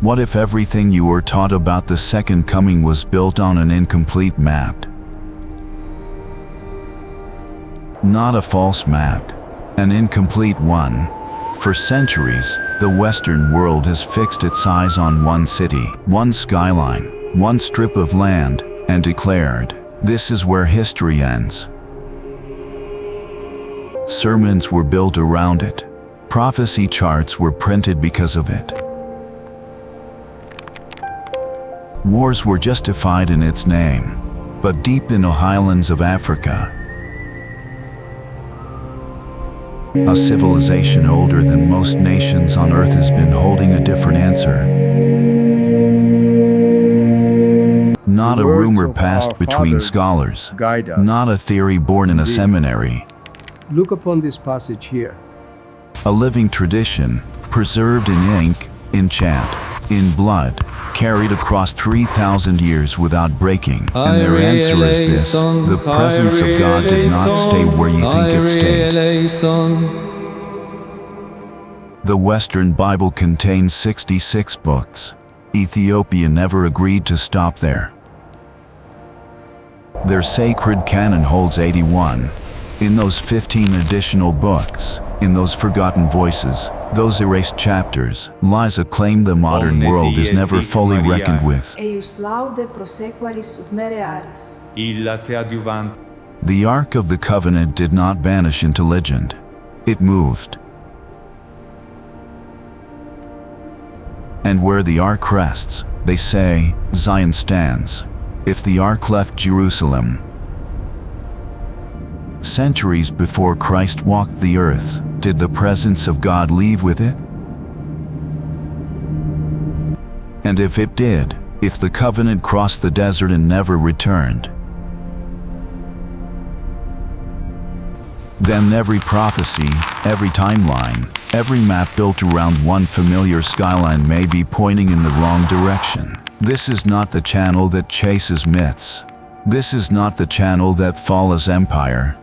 What if everything you were taught about the second coming was built on an incomplete map? Not a false map, an incomplete one. For centuries, the Western world has fixed its eyes on one city, one skyline, one strip of land, and declared, "This is where history ends." Sermons were built around it. Prophecy charts were printed because of it. Wars were justified in its name, but deep in the highlands of Africa, a civilization older than most nations on earth has been holding a different answer. Not a rumor passed between scholars, not a theory born in a seminary. Look upon this passage here. A living tradition, preserved in ink, in chant, in blood, carried across 3,000 years without breaking. And their answer is this: the presence of God did not stay where you think it stayed. The Western Bible contains 66 books. Ethiopia never agreed to stop there. Their sacred canon holds 81. In those 15 additional books, in those forgotten voices, those erased chapters, lies a claim the modern world is never fully reckoned with. The Ark of the Covenant did not vanish into legend. It moved. And where the Ark rests, they say, Zion stands. If the Ark left Jerusalem centuries before Christ walked the earth, did the presence of God leave with it? And if it did, if the covenant crossed the desert and never returned, then every prophecy, every timeline, every map built around one familiar skyline may be pointing in the wrong direction. This is not the channel that chases myths. This is not the channel that follows empire.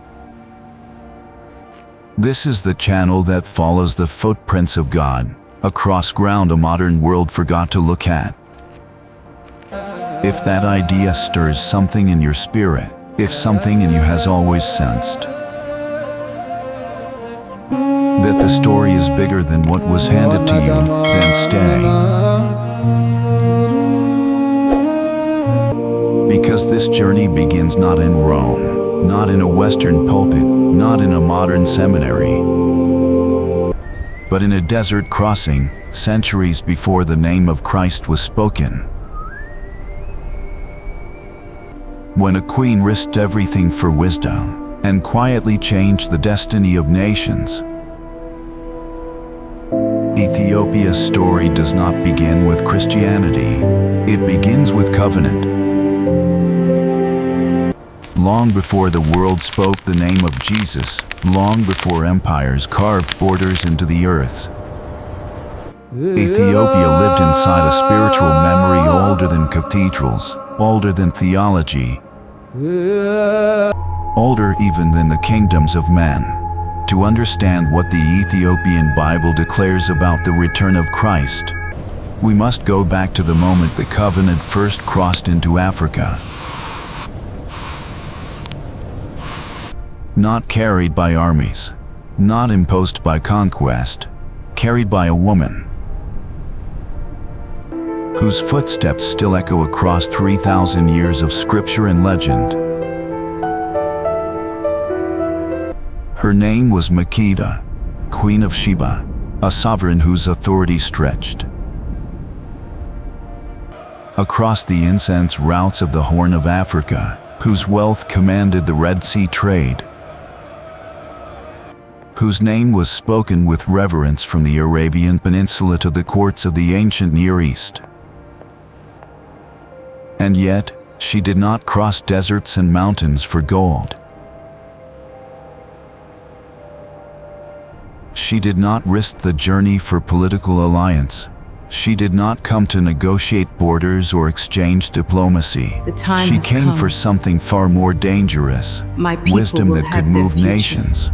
This is the channel that follows the footprints of God, across ground a modern world forgot to look at. If that idea stirs something in your spirit, if something in you has always sensed that the story is bigger than what was handed to you, then stay. Because this journey begins not in Rome, not in a Western pulpit, not in a modern seminary, but in a desert crossing, centuries before the name of Christ was spoken. When a queen risked everything for wisdom and quietly changed the destiny of nations. Ethiopia's story does not begin with Christianity. It begins with covenant. Long before the world spoke the name of Jesus, long before empires carved borders into the earth, Ethiopia lived inside a spiritual memory older than cathedrals, older than theology, older even than the kingdoms of men. To understand what the Ethiopian Bible declares about the return of Christ, we must go back to the moment the covenant first crossed into Africa. Not carried by armies, not imposed by conquest, carried by a woman whose footsteps still echo across 3,000 years of scripture and legend. Her name was Makeda, Queen of Sheba, a sovereign whose authority stretched across the incense routes of the Horn of Africa, whose wealth commanded the Red Sea trade, whose name was spoken with reverence from the Arabian Peninsula to the courts of the ancient Near East. And yet, she did not cross deserts and mountains for gold. She did not risk the journey for political alliance. She did not come to negotiate borders or exchange diplomacy. She came for something far more dangerous, wisdom that could move nations.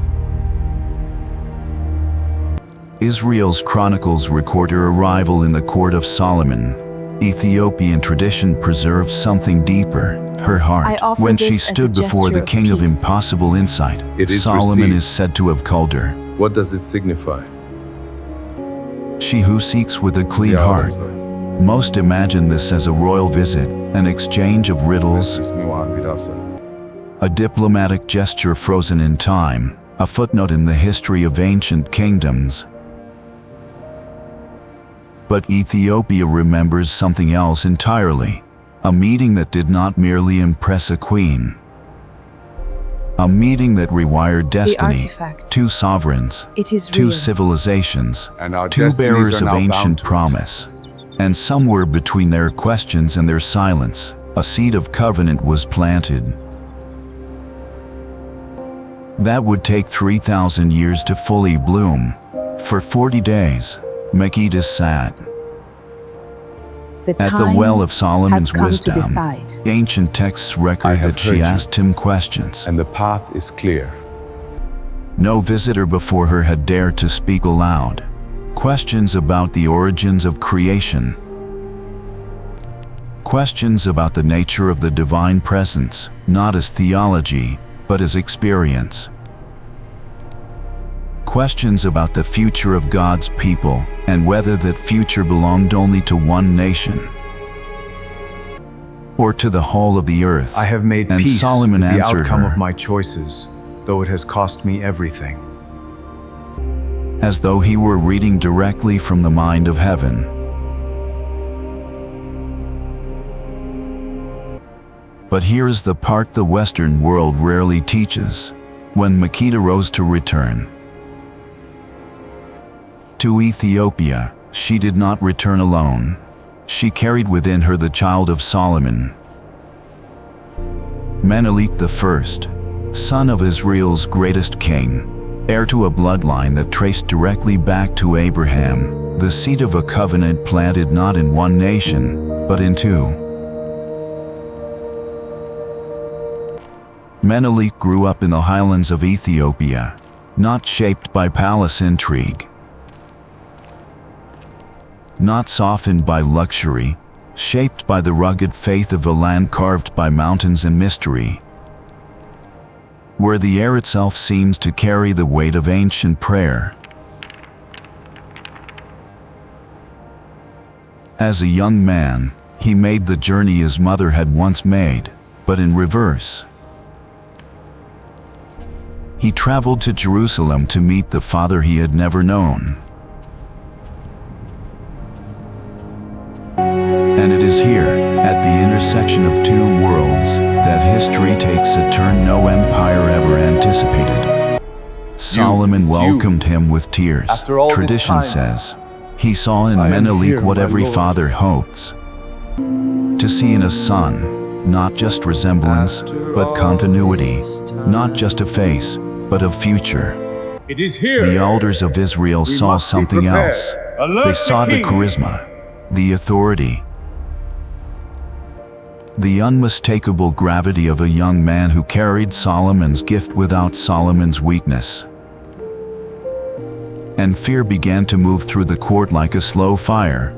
Israel's chronicles record her arrival in the court of Solomon. Ethiopian tradition preserves something deeper, her heart. When she stood before the king of impossible insight, Solomon is said to have called her. What does it signify? She who seeks with a clean heart. Most imagine this as a royal visit, an exchange of riddles, a diplomatic gesture frozen in time, a footnote in the history of ancient kingdoms. But Ethiopia remembers something else entirely, a meeting that did not merely impress a queen. A meeting that rewired destiny, two sovereigns, two civilizations, two bearers of ancient promise. And somewhere between their questions and their silence, a seed of covenant was planted. That would take 3,000 years to fully bloom. For 40 days, Makeda sat at the well of Solomon's wisdom. Ancient texts record that she asked him questions, and the path is clear. No visitor before her had dared to speak aloud. Questions about the origins of creation. Questions about the nature of the divine presence, not as theology, but as experience. Questions about the future of God's people, and whether that future belonged only to one nation or to the whole of the earth. I have made and peace Solomon with the answered outcome her, of my choices, though it has cost me everything. As though he were reading directly from the mind of heaven. But here is the part the Western world rarely teaches. When Makeda rose to return to Ethiopia, she did not return alone. She carried within her the child of Solomon, Menelik I, son of Israel's greatest king, heir to a bloodline that traced directly back to Abraham, the seed of a covenant planted not in one nation, but in two. Menelik grew up in the highlands of Ethiopia, not shaped by palace intrigue, not softened by luxury, shaped by the rugged faith of a land carved by mountains and mystery, where the air itself seems to carry the weight of ancient prayer. As a young man, he made the journey his mother had once made, but in reverse. He traveled to Jerusalem to meet the father he had never known. And it is here, at the intersection of two worlds, that history takes a turn no empire ever anticipated. Solomon welcomed him with tears. Tradition says, he saw in Menelik what every father hopes to see in a son, not just resemblance, but continuity, not just a face, but a future. It is here. The elders of Israel saw something else. They saw the charisma, the authority, the unmistakable gravity of a young man who carried Solomon's gift without Solomon's weakness. And fear began to move through the court like a slow fire.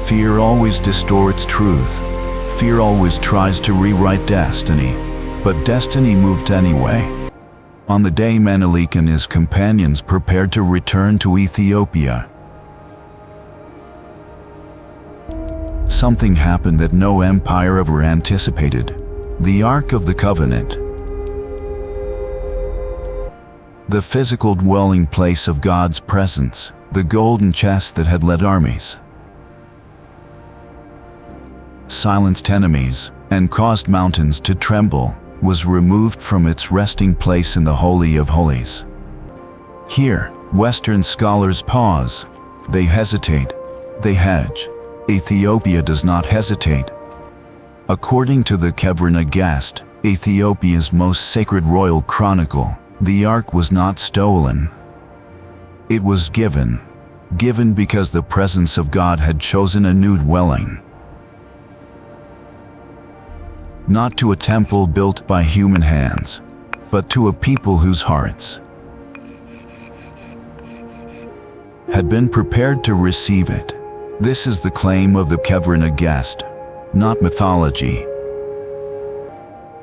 Fear always distorts truth. Fear always tries to rewrite destiny. But destiny moved anyway. On the day Menelik and his companions prepared to return to Ethiopia, something happened that no empire ever anticipated. The Ark of the Covenant. The physical dwelling place of God's presence, the golden chest that had led armies, silenced enemies, and caused mountains to tremble, was removed from its resting place in the Holy of Holies. Here, Western scholars pause. They hesitate. They hedge. Ethiopia does not hesitate. According to the Kebra Nagast, Ethiopia's most sacred royal chronicle, the ark was not stolen. It was given. Given because the presence of God had chosen a new dwelling. Not to a temple built by human hands, but to a people whose hearts had been prepared to receive it. This is the claim of the Kevrana guest, not mythology,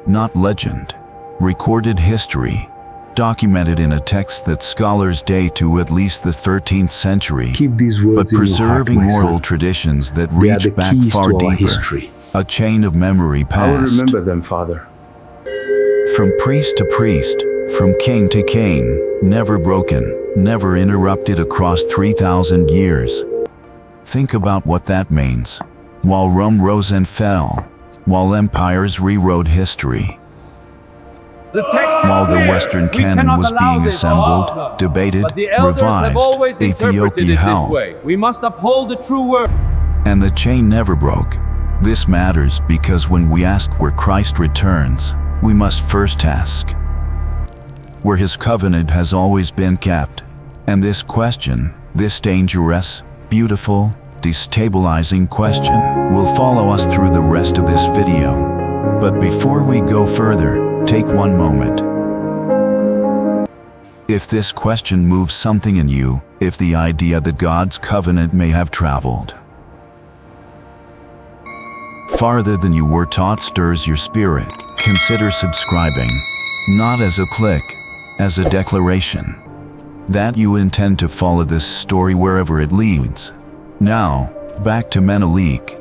not legend, recorded history, documented in a text that scholars date to at least the 13th century, Keep these but words in your heart, preserving my son. oral traditions that They are the reach back keys far to our deeper, history. a chain of memory I will past. remember them, Father. From priest to priest, from king to king, never broken, never interrupted across 3,000 years. Think about what that means. While Rome rose and fell, while empires rewrote history, while the Western canon was being assembled, debated, revised, Ethiopia held, We must uphold the true word. and the chain never broke. This matters because when we ask where Christ returns, we must first ask where his covenant has always been kept. And this question, this dangerous, beautiful, destabilizing question, will follow us through the rest of this video. But before we go further, take one moment. If this question moves something in you, if the idea that God's covenant may have traveled farther than you were taught stirs your spirit, consider subscribing, not as a click, as a declaration that you intend to follow this story wherever it leads. Now, back to Menelik.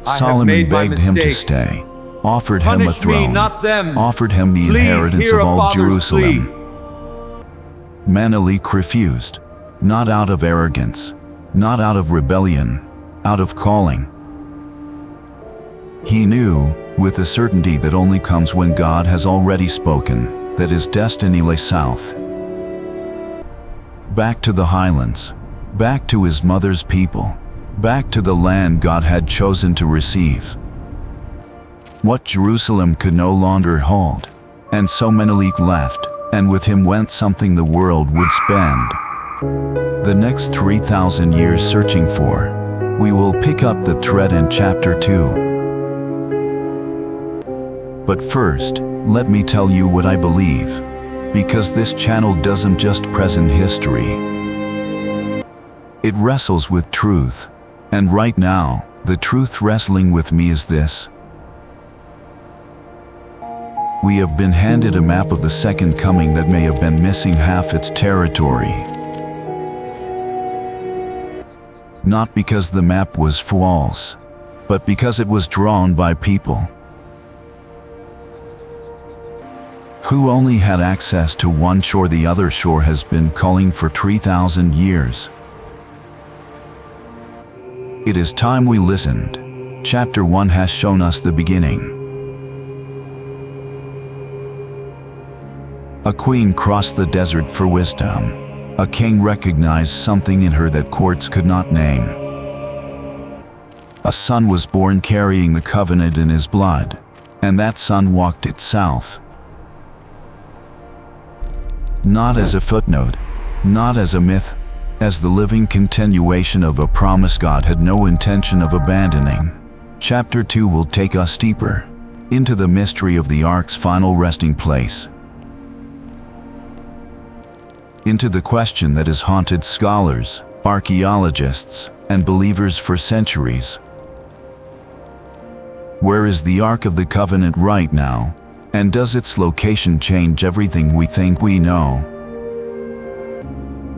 Solomon made my begged him to mistakes. stay, offered him a Punish me, throne, not them. offered him the Please inheritance hear of a all father's Jerusalem. plea. Menelik refused, not out of arrogance, not out of rebellion, out of calling. He knew, with the certainty that only comes when God has already spoken, that his destiny lay south. Back to the highlands, back to his mother's people, back to the land God had chosen to receive. What Jerusalem could no longer hold. And so Menelik left, and with him went something the world would spend the next 3,000 years searching for. We will pick up the thread in chapter 2. But first, let me tell you what I believe, because this channel doesn't just present history. It wrestles with truth. And right now, the truth wrestling with me is this. We have been handed a map of the second coming that may have been missing half its territory. Not because the map was false, but because it was drawn by people who only had access to one shore. The other shore has been calling for 3,000 years. It is time we listened. Chapter 1 has shown us the beginning. A queen crossed the desert for wisdom. A king recognized something in her that courts could not name. A son was born carrying the covenant in his blood, and that son walked it south. Not as a footnote, not as a myth, as the living continuation of a promise God had no intention of abandoning. Chapter 2 will take us deeper into the mystery of the ark's final resting place, into the question that has haunted scholars, archaeologists, and believers for centuries. Where is the Ark of the Covenant right now? And does its location change everything we think we know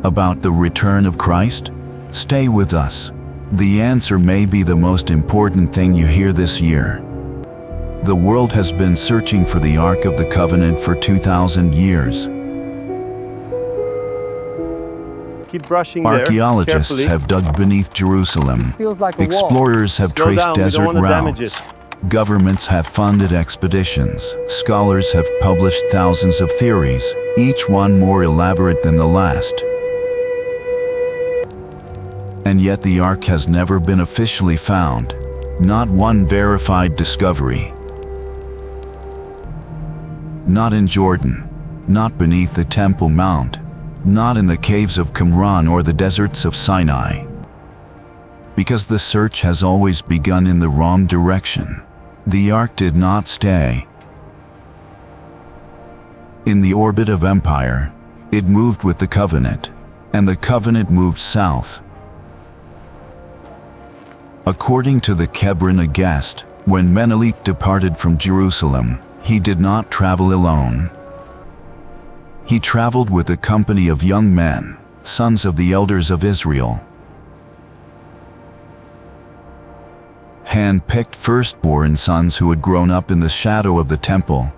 about the return of Christ? Stay with us. The answer may be the most important thing you hear this year. The world has been searching for the Ark of the Covenant for 2,000 years. Keep brushing there, Archaeologists carefully. have dug beneath Jerusalem. This feels like a wall. Explorers have Slow traced down, we don't desert wanna damage routes. it. Governments have funded expeditions. Scholars have published thousands of theories, each one more elaborate than the last. And yet the Ark has never been officially found. Not one verified discovery. Not in Jordan. Not beneath the Temple Mount. Not in the caves of Qumran or the deserts of Sinai. Because the search has always begun in the wrong direction. The Ark did not stay In the orbit of empire, it moved with the covenant, and the covenant moved south. According to the Kebron Agest, when Menelik departed from Jerusalem, he did not travel alone. He traveled with a company of young men, sons of the elders of Israel. Hand-picked firstborn sons who had grown up in the shadow of the temple.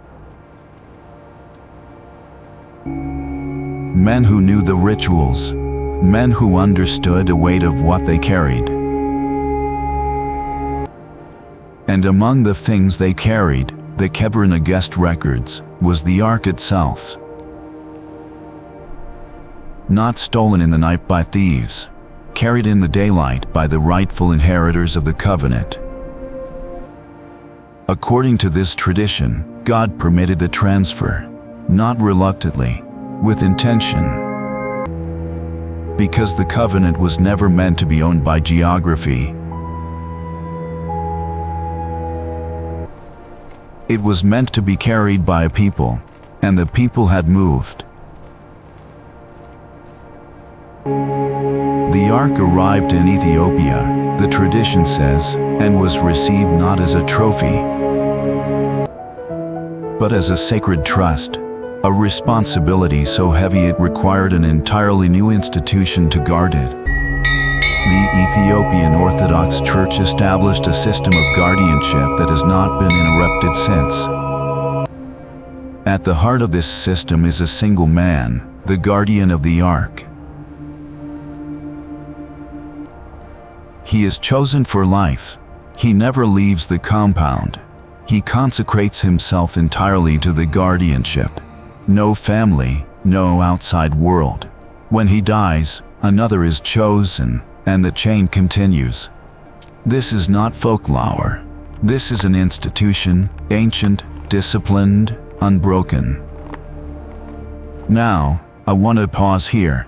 Men who knew the rituals, men who understood the weight of what they carried. And among the things they carried, the Kebron Agest records, was the ark itself. Not stolen in the night by thieves, carried in the daylight by the rightful inheritors of the covenant. According to this tradition, God permitted the transfer, not reluctantly, with intention. Because the covenant was never meant to be owned by geography. It was meant to be carried by a people, and the people had moved. The ark arrived in Ethiopia, the tradition says, and was received not as a trophy, but as a sacred trust, a responsibility so heavy it required an entirely new institution to guard it. The Ethiopian Orthodox Church established a system of guardianship that has not been interrupted since. At the heart of this system is a single man, the guardian of the ark. He is chosen for life. He never leaves the compound. He consecrates himself entirely to the guardianship. No family, no outside world. When he dies, another is chosen, and the chain continues. This is not folklore. This is an institution, ancient, disciplined, unbroken. Now, I want to pause here,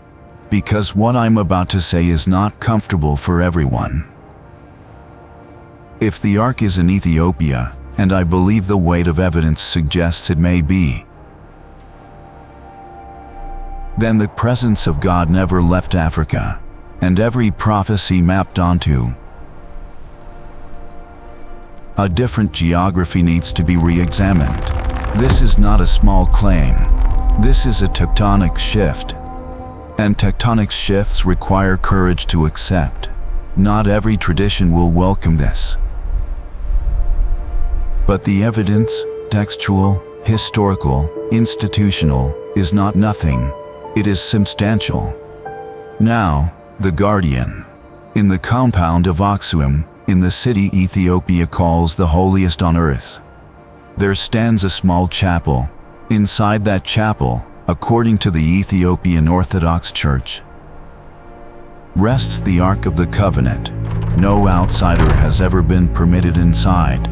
because what I'm about to say is not comfortable for everyone. If the ark is in Ethiopia, and I believe the weight of evidence suggests it may be, then the presence of God never left Africa, and every prophecy mapped onto a different geography needs to be re-examined. This is not a small claim. This is a tectonic shift. And tectonic shifts require courage to accept. Not every tradition will welcome this. But the evidence, textual, historical, institutional, is not nothing. It is substantial. Now, the guardian. In the compound of Aksum, in the city Ethiopia calls the holiest on earth, there stands a small chapel. Inside that chapel, according to the Ethiopian Orthodox Church, rests the Ark of the Covenant. No outsider has ever been permitted inside.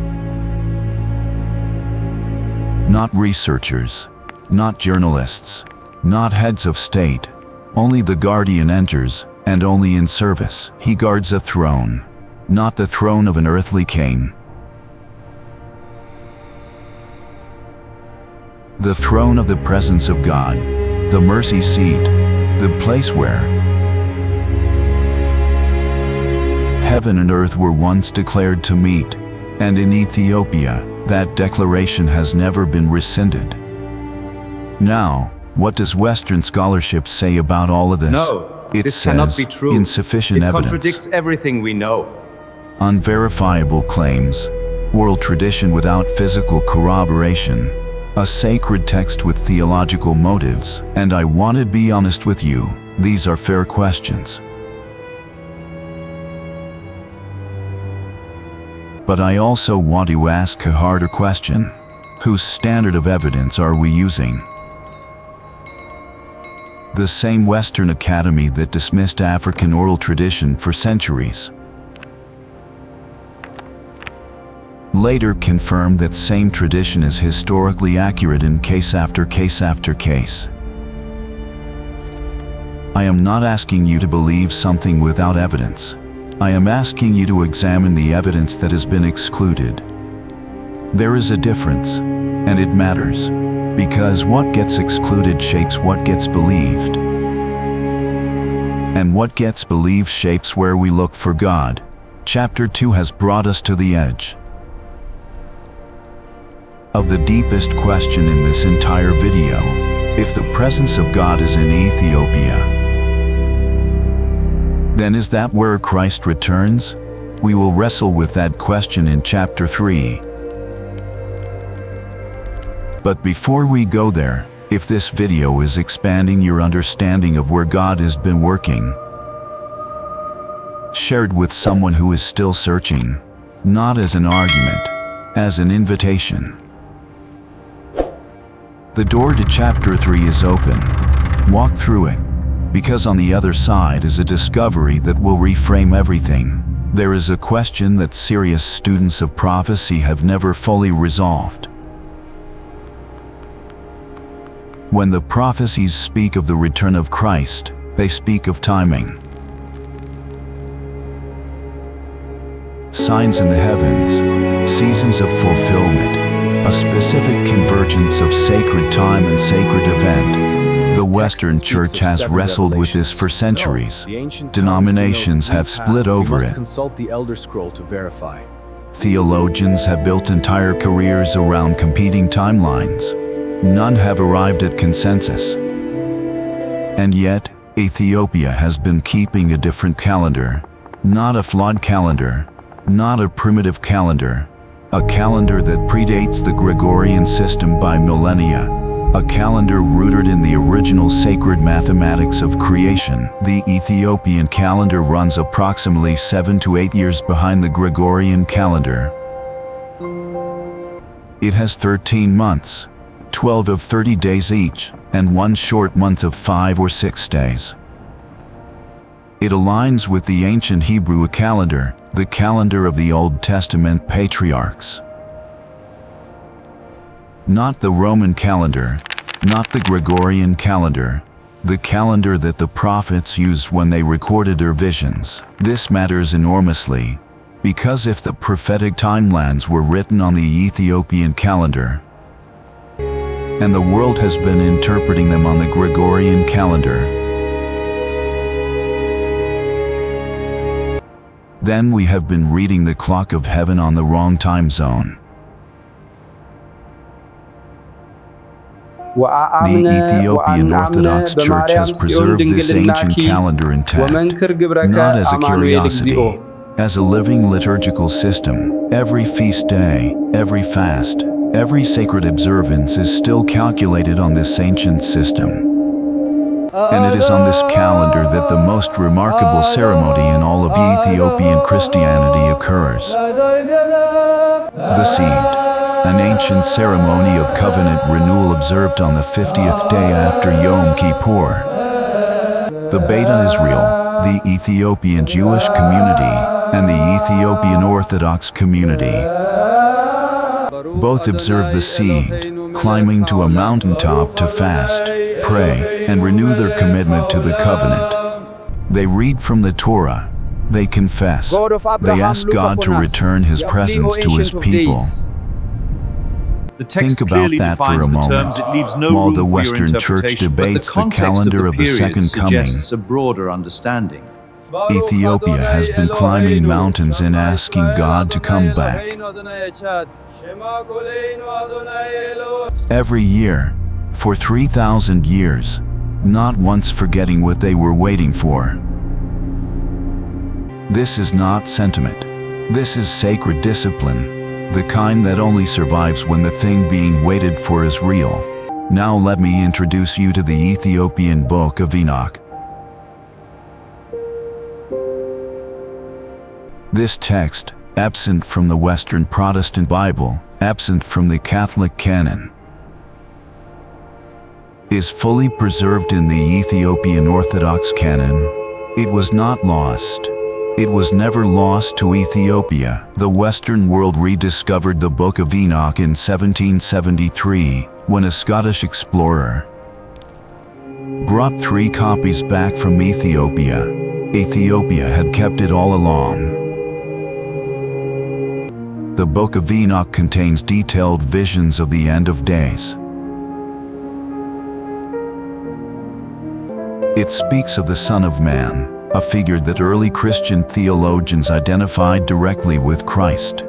Not researchers, not journalists, not heads of state. Only the guardian enters, and only in service. He guards a throne, not the throne of an earthly king. The throne of the presence of God, the mercy seat, the place where heaven and earth were once declared to meet, and in Ethiopia, that declaration has never been rescinded. Now, what does Western scholarship say about all of this? No, It this cannot says be true. insufficient It evidence. contradicts everything we know. Unverifiable claims, oral tradition without physical corroboration, a sacred text with theological motives, and I want to be honest with you, these are fair questions. But I also want to ask a harder question. Whose standard of evidence are we using? The same Western academy that dismissed African oral tradition for centuries later confirmed that same tradition is historically accurate in case after case after case. I am not asking you to believe something without evidence. I am asking you to examine the evidence that has been excluded. There is a difference, and it matters. Because what gets excluded shapes what gets believed. And what gets believed shapes where we look for God. Chapter 2 has brought us to the edge of the deepest question in this entire video. If the presence of God is in Ethiopia, then is that where Christ returns? We will wrestle with that question in chapter 3. But before we go there, if this video is expanding your understanding of where God has been working, shared with someone who is still searching, not as an argument, as an invitation. The door to chapter 3 is open. Walk through it, because on the other side is a discovery that will reframe everything. There is a question that serious students of prophecy have never fully resolved. When the prophecies speak of the return of Christ, they speak of timing. Signs in the heavens, seasons of fulfillment, a specific convergence of sacred time and sacred event. The Western Church has wrestled with this for centuries. Denominations have split over it. Consult the Elder Scroll to verify. Theologians have built entire careers around competing timelines. None have arrived at consensus. And yet, Ethiopia has been keeping a different calendar. Not a flawed calendar, not a primitive calendar. A calendar that predates the Gregorian system by millennia. A calendar rooted in the original sacred mathematics of creation. The Ethiopian calendar runs approximately 7 to 8 years behind the Gregorian calendar. It has 13 months, 12 of 30 days each, and one short month of 5 or 6 days. It aligns with the ancient Hebrew calendar, the calendar of the Old Testament patriarchs. Not the Roman calendar, not the Gregorian calendar, the calendar that the prophets used when they recorded their visions. This matters enormously, because if the prophetic timelines were written on the Ethiopian calendar, and the world has been interpreting them on the Gregorian calendar, then we have been reading the clock of heaven on the wrong time zone. The Ethiopian Orthodox Church has preserved this ancient calendar intact, not as a curiosity, as a living liturgical system. Every feast day, every fast, every sacred observance is still calculated on this ancient system. And it is on this calendar that the most remarkable ceremony in all of Ethiopian Christianity occurs. The Seed, an ancient ceremony of covenant renewal observed on the 50th day after Yom Kippur. The Beta Israel, the Ethiopian Jewish community, and the Ethiopian Orthodox community both observe the Seed, climbing to a mountaintop to fast, pray, and renew their commitment to the covenant. They read from the Torah, they confess, they ask God to return His presence to His people. The text Think about clearly that for defines a the moment, terms. It leaves no while room the for your Western Church interpretation, but debates the context calendar of the period Second Coming. suggests a broader understanding. Ethiopia has been climbing mountains and asking God to come back. Every year, for 3,000 years, not once forgetting what they were waiting for. This is not sentiment. This is sacred discipline, the kind that only survives when the thing being waited for is real. Now let me introduce you to the Ethiopian Book of Enoch. This text, absent from the Western Protestant Bible, absent from the Catholic canon, is fully preserved in the Ethiopian Orthodox canon. It was not lost. It was never lost to Ethiopia. The Western world rediscovered the Book of Enoch in 1773, when a Scottish explorer brought 3 copies back from Ethiopia. Ethiopia had kept it all along. The Book of Enoch contains detailed visions of the end of days. It speaks of the Son of Man, a figure that early Christian theologians identified directly with Christ.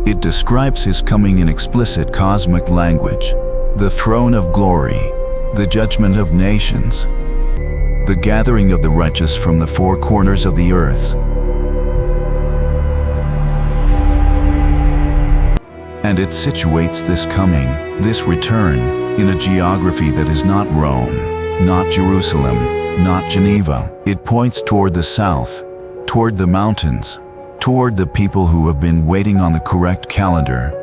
It describes his coming in explicit cosmic language, the throne of glory, the judgment of nations, the gathering of the righteous from the four corners of the earth. And it situates this coming, this return, in a geography that is not Rome, not Jerusalem, not Geneva. It points toward the south, toward the mountains, toward the people who have been waiting on the correct calendar.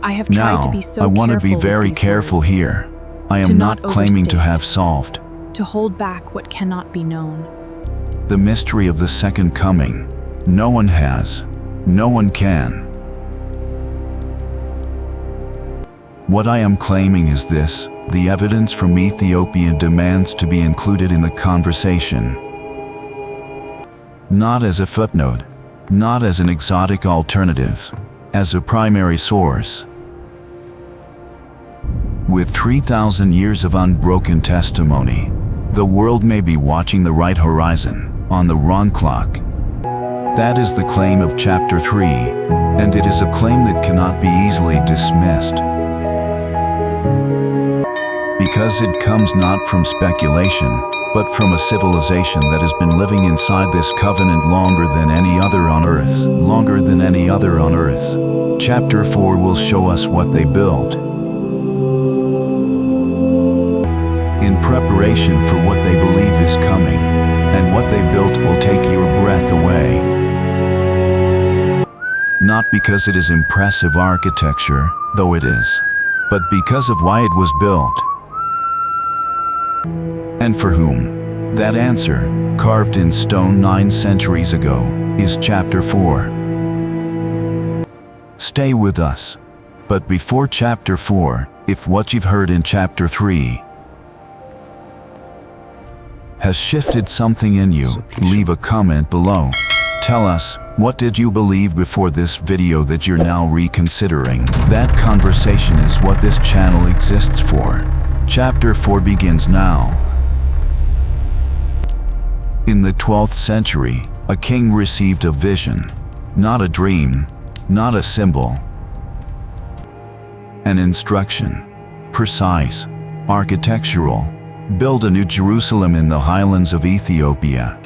I have tried Now, to be so I want to be careful with very these careful words, here. I to am not not claiming to overstate, have solved to hold back what cannot be known. the mystery of the second coming. No one has. No one can. What I am claiming is this: the evidence from Ethiopia demands to be included in the conversation. Not as a footnote, not as an exotic alternative, as a primary source. With 3,000 years of unbroken testimony, the world may be watching the right horizon, on the wrong clock. That is the claim of chapter 3, and it is a claim that cannot be easily dismissed. Because it comes not from speculation, but from a civilization that has been living inside this covenant longer than any other on earth, longer than any other on earth. Chapter 4 will show us what they built in preparation for what they believe is coming, and what they built will take your breath away. Not because it is impressive architecture, though it is, but because of why it was built. And for whom? That answer, carved in stone 9 centuries ago, is chapter 4. Stay with us. But before chapter 4, if what you've heard in chapter 3 has shifted something in you, leave a comment below. Tell us, what did you believe before this video that you're now reconsidering? That conversation is what this channel exists for. Chapter 4 begins now. In the 12th century, a king received a vision, not a dream, not a symbol. An instruction, precise, architectural. Build a new Jerusalem in the highlands of Ethiopia.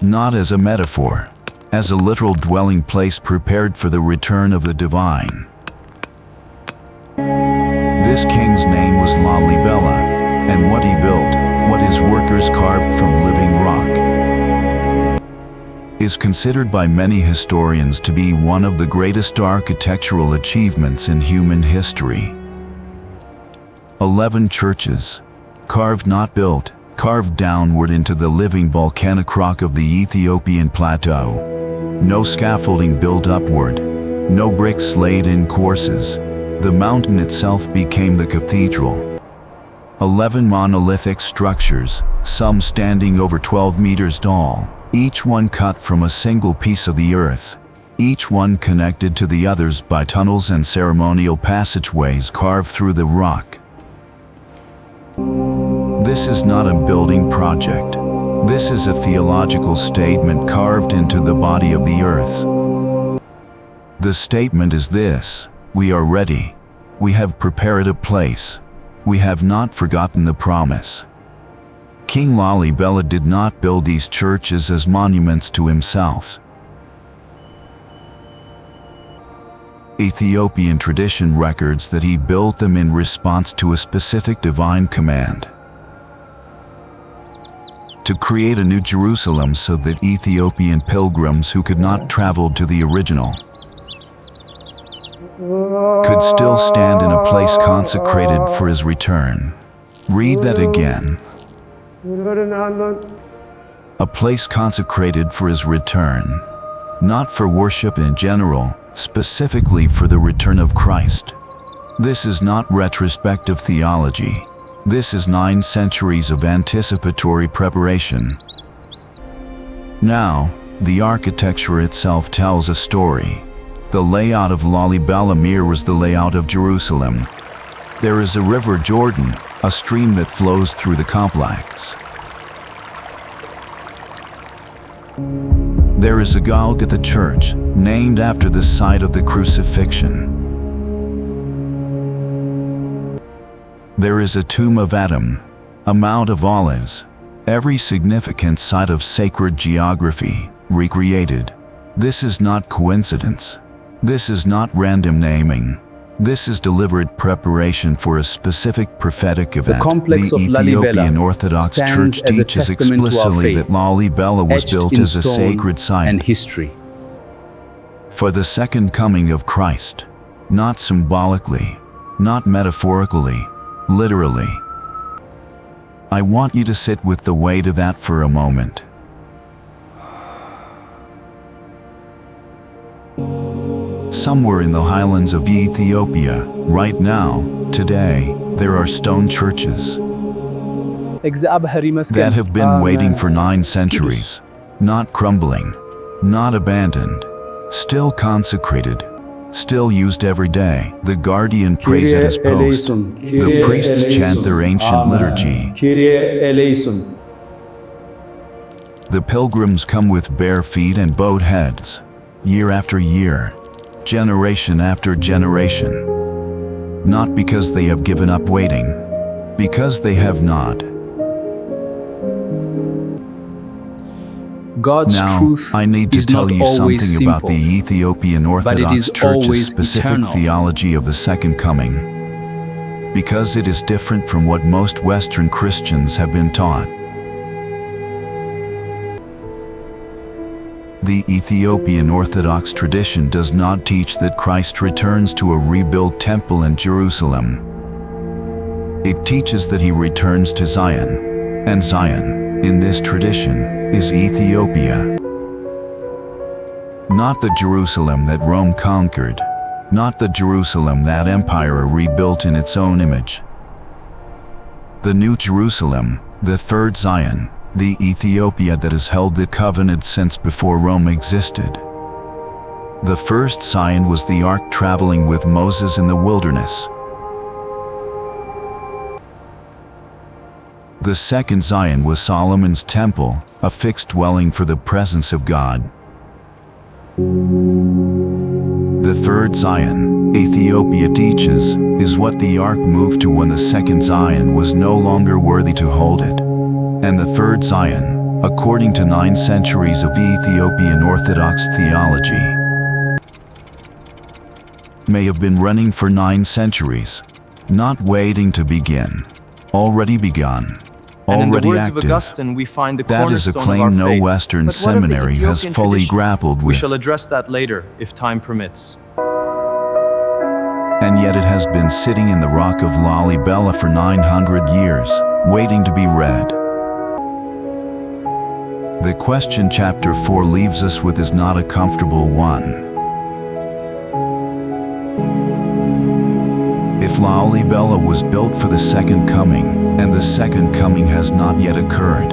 Not as a metaphor, as a literal dwelling place prepared for the return of the divine. This king's name was Lalibela, and what he built, what his workers carved from living rock, is considered by many historians to be one of the greatest architectural achievements in human history. 11 churches, carved not built, carved downward into the living volcanic rock of the Ethiopian plateau. No scaffolding built upward, no bricks laid in courses. The mountain itself became the cathedral. 11 monolithic structures, some standing over 12 meters tall, each one cut from a single piece of the earth, each one connected to the others by tunnels and ceremonial passageways carved through the rock. This is not a building project. This is a theological statement carved into the body of the earth. The statement is this: we are ready. We have prepared a place. We have not forgotten the promise. King Lalibela did not build these churches as monuments to himself. Ethiopian tradition records that he built them in response to a specific divine command to create a new Jerusalem so that Ethiopian pilgrims who could not travel to the original could still stand in a place consecrated for his return. Read that again. A place consecrated for his return, not for worship in general, specifically for the return of Christ. This is not retrospective theology. This is 9 centuries of anticipatory preparation. Now, the architecture itself tells a story. The layout of Lalibela mirrors the layout of Jerusalem. There is a river Jordan, a stream that flows through the complex. There is a Golgotha at the church, named after the site of the crucifixion. There is a tomb of Adam, a Mount of Olives, every significant site of sacred geography, recreated. This is not coincidence. This is not random naming. This is deliberate preparation for a specific prophetic event. complex The of Ethiopian Lalibela Orthodox stands Church as a teaches testament to our explicitly faith, that Lalibela was etched built in as a stone sacred site and history. for the second coming of Christ, not symbolically, not metaphorically, literally. I want you to sit with the weight of that for a moment. Somewhere in the highlands of Ethiopia, right now, today, there are stone churches that have been waiting for 9 centuries, not crumbling, not abandoned, still consecrated, still used every day. The guardian prays at his post. The priests chant their ancient liturgy. The pilgrims come with bare feet and bowed heads, year after year, generation after generation. Not because they have given up waiting, because they have not. God's Now, truth I need to is tell not you always something about simple, the Ethiopian but it Orthodox is Church's always specific eternal. theology of the Second Coming, because it is different from what most Western Christians have been taught. The Ethiopian Orthodox tradition does not teach that Christ returns to a rebuilt temple in Jerusalem. It teaches that he returns to Zion, and Zion, in this tradition, is Ethiopia. Not the Jerusalem that Rome conquered, not the Jerusalem that empire rebuilt in its own image. The New Jerusalem, the third Zion, the Ethiopia that has held the covenant since before Rome existed. The first Zion was the ark traveling with Moses in the wilderness. The second Zion was Solomon's temple, a fixed dwelling for the presence of God. The third Zion, Ethiopia teaches, is what the ark moved to when the second Zion was no longer worthy to hold it. And the third Zion, according to 9 centuries of Ethiopian Orthodox theology, may have been running for 9 centuries, not waiting to begin, already begun. And in the Already words of active. Augustine, we find the That is a cornerstone of our claim no faith. Western But what of the seminary has Ethiopian fully tradition? grappled We with. shall address that later, if time permits. And yet it has been sitting in the rock of Lalibela for 900 years, waiting to be read. The question chapter 4 leaves us with is not a comfortable one. If Lalibela was built for the second coming, and the second coming has not yet occurred,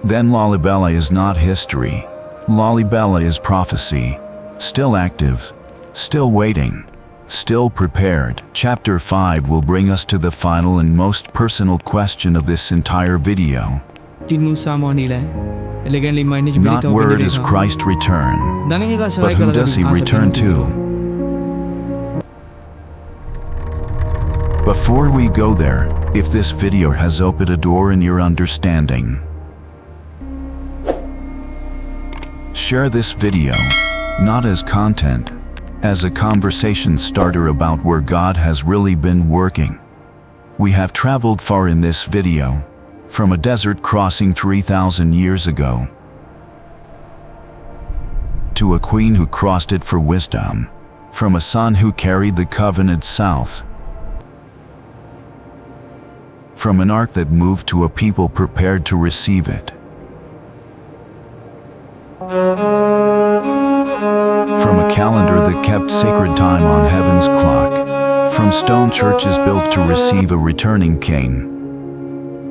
then Lalibela is not history. Lalibela is prophecy, still active, still waiting, still prepared. Chapter 5 will bring us to the final and most personal question of this entire video. Not where does Christ return, but who does he return to? Before we go there, if this video has opened a door in your understanding, share this video, not as content, as a conversation starter about where God has really been working. We have traveled far in this video, from a desert crossing 3,000 years ago, to a queen who crossed it for wisdom, from a son who carried the covenant south, from an ark that moved to a people prepared to receive it, from a calendar that kept sacred time on heaven's clock, from stone churches built to receive a returning king.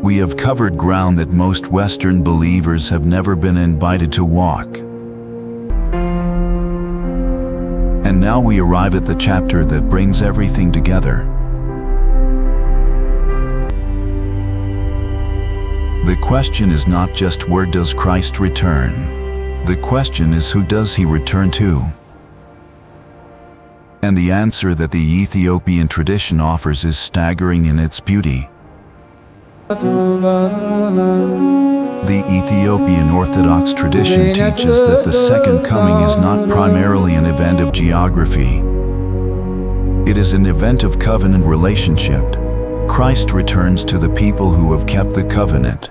We have covered ground that most Western believers have never been invited to walk. And now we arrive at the chapter that brings everything together. The question is not just where does Christ return? The question is who does he return to? And the answer that the Ethiopian tradition offers is staggering in its beauty. The Ethiopian Orthodox tradition teaches that the second coming is not primarily an event of geography. It is an event of covenant relationship. Christ returns to the people who have kept the covenant,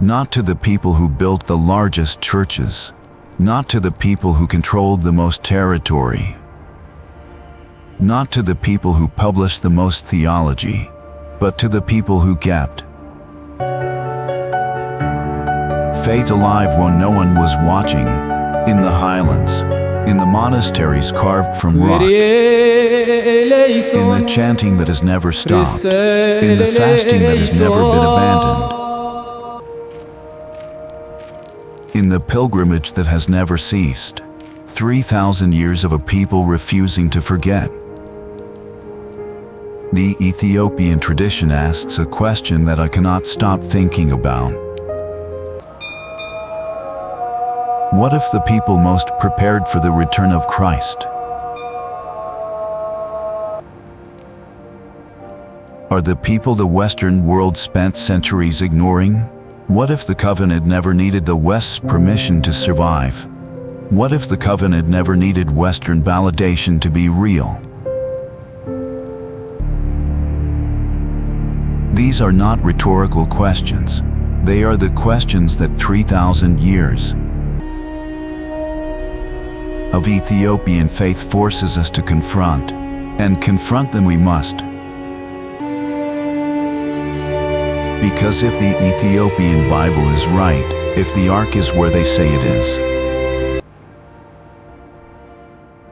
not to the people who built the largest churches, not to the people who controlled the most territory, not to the people who published the most theology, but to the people who kept faith alive when no one was watching, in the highlands, in the monasteries carved from rock, in the chanting that has never stopped, in the fasting that has never been abandoned, in the pilgrimage that has never ceased. 3,000 years of a people refusing to forget. The Ethiopian tradition asks a question that I cannot stop thinking about. What if the people most prepared for the return of Christ are the people the Western world spent centuries ignoring? What if the covenant never needed the West's permission to survive? What if the covenant never needed Western validation to be real? These are not rhetorical questions. They are the questions that 3,000 years of Ethiopian faith forces us to confront, and confront them we must. Because if the Ethiopian Bible is right, if the Ark is where they say it is,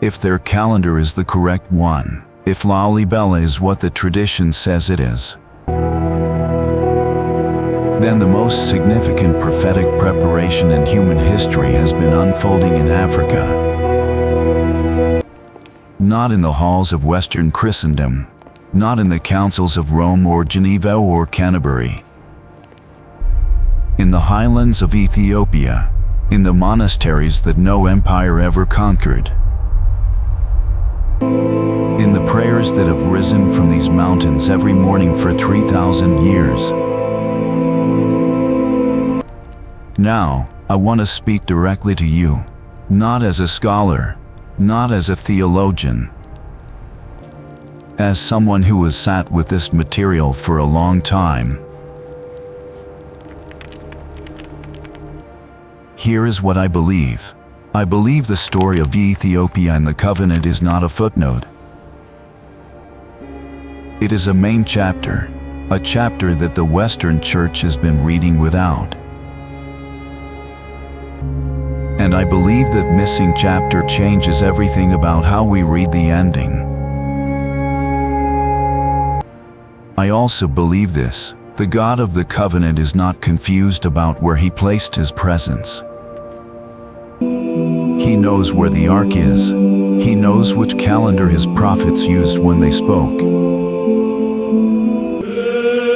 if their calendar is the correct one, if Lalibela is what the tradition says it is, then the most significant prophetic preparation in human history has been unfolding in Africa. Not in the halls of Western Christendom, not in the councils of Rome or Geneva or Canterbury. In the highlands of Ethiopia, in the monasteries that no empire ever conquered. In the prayers that have risen from these mountains every morning for 3,000 years. Now, I want to speak directly to you, not as a scholar, not as a theologian, as someone who has sat with this material for a long time. Here is what I believe. I believe the story of Ethiopia and the covenant is not a footnote. It is a main chapter, a chapter that the Western Church has been reading without. And I believe that missing chapter changes everything about how we read the ending. I also believe this: the God of the covenant is not confused about where he placed his presence. He knows where the ark is. He knows which calendar his prophets used when they spoke.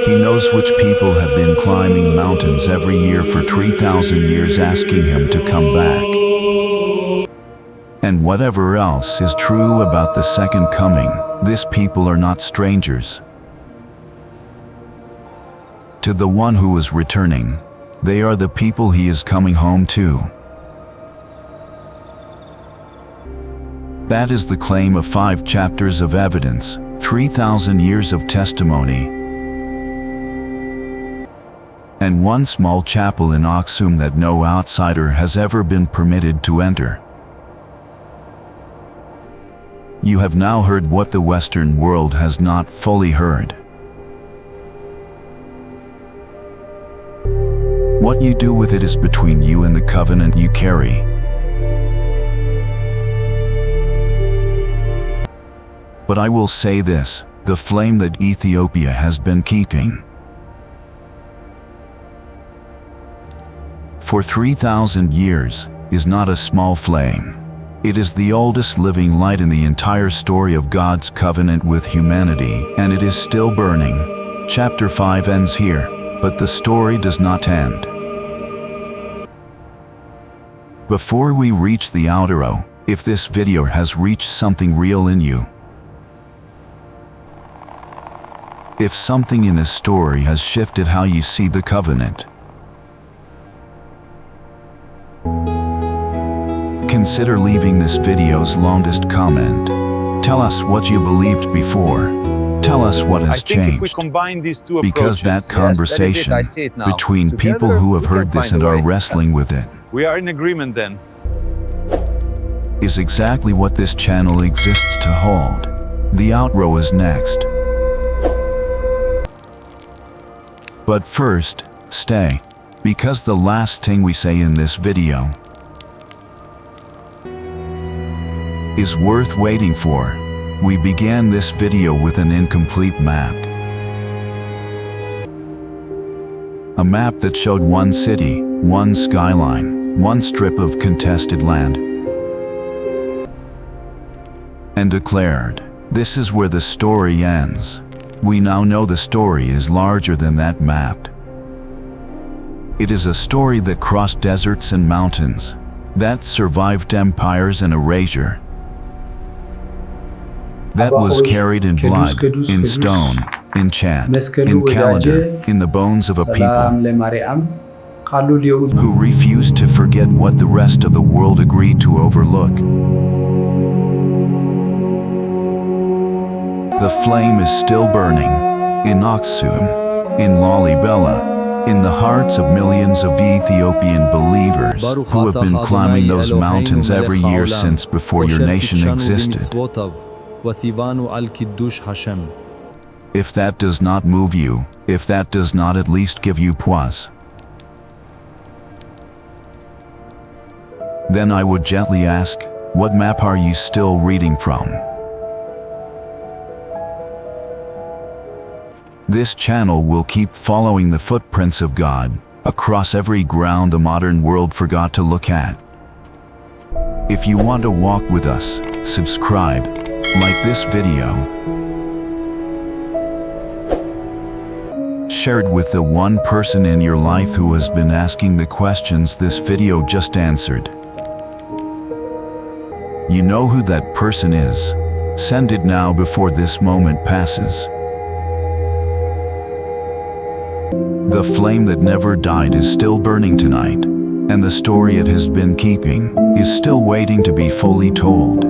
He knows which people have been climbing mountains every year for 3,000 years asking him to come back. And whatever else is true about the second coming, these people are not strangers to the one who is returning. They are the people he is coming home to. That is the claim of 5 chapters of evidence, 3,000 years of testimony, and 1 small chapel in Aksum that no outsider has ever been permitted to enter. You have now heard what the Western world has not fully heard. What you do with it is between you and the covenant you carry. But I will say this: the flame that Ethiopia has been keeping for 3,000 years is not a small flame. It is the oldest living light in the entire story of God's covenant with humanity, and it is still burning. Chapter 5 ends here. But the story does not end. Before we reach the outro, if this video has reached something real in you, if something in his story has shifted how you see the covenant, consider leaving this video's longest comment. Tell us what you believed before. Tell us what has changed. Because that conversation between people who have heard this and are wrestling with it We are in agreement then. is exactly what this channel exists to hold. The outro is next. But first, stay, because the last thing we say in this video is worth waiting for. We began this video with an incomplete map. A map that showed one city, one skyline, one strip of contested land, and declared, "This is where the story ends." We now know the story is larger than that map. It is a story that crossed deserts and mountains, that survived empires and erasure, that was carried in blood, in stone, in chant, in calendar, in the bones of a people who refused to forget what the rest of the world agreed to overlook. The flame is still burning, in Aksum, in Lalibela, in the hearts of millions of Ethiopian believers who have been climbing those mountains every year since before your nation existed. If that does not move you, if that does not at least give you pause, then I would gently ask, what map are you still reading from? This channel will keep following the footprints of God across every ground the modern world forgot to look at. If you want to walk with us, subscribe, like this video, share it with the one person in your life who has been asking the questions this video just answered. You know who that person is. Send it now before this moment passes. The flame that never died is still burning tonight, and the story it has been keeping is still waiting to be fully told.